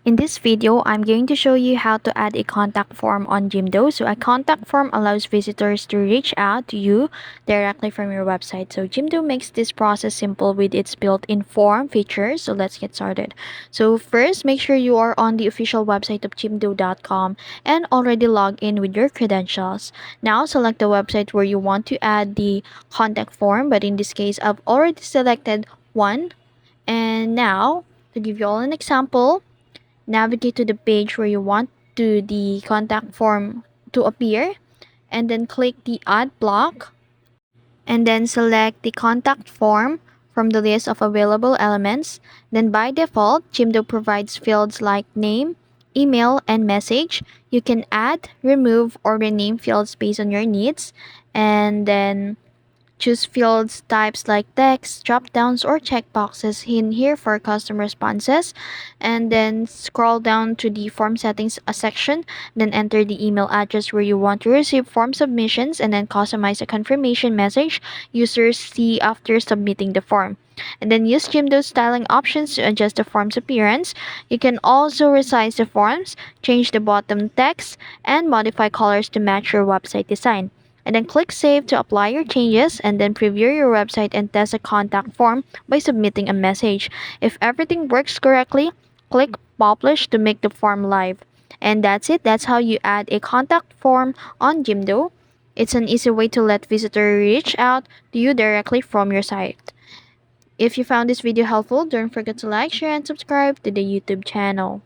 In this video, I'm going to show you how to add a contact form on Jimdo. So a contact form allows visitors to reach out to you directly from your website. So Jimdo makes this process simple with its built-in form features. So let's get started. So first, make sure you are on the official website of jimdo.com and already logged in with your credentials. Now select the website where you want to add the contact form, but in this case, I've already selected one. And now, to give you all an example, navigate to the page where you want to the contact form to appear, and then click the add block, and then select the contact form from the list of available elements. Then by default, Jimdo provides fields like name, email, and message. You can add, remove, or rename fields based on your needs. And then choose fields types like text, drop downs, or checkboxes in here for custom responses. And then scroll down to the form settings section. Then enter the email address where you want to receive form submissions, and then customize a confirmation message users see after submitting the form. And then use Jimdo's styling options to adjust the form's appearance. You can also resize the forms, change the bottom text, and modify colors to match your website design. And then click Save to apply your changes, and then preview your website and test a contact form by submitting a message. If everything works correctly, click Publish to make the form live. And that's it. That's how you add a contact form on Jimdo. It's an easy way to let visitors reach out to you directly from your site. If you found this video helpful, don't forget to like, share, and subscribe to the YouTube channel.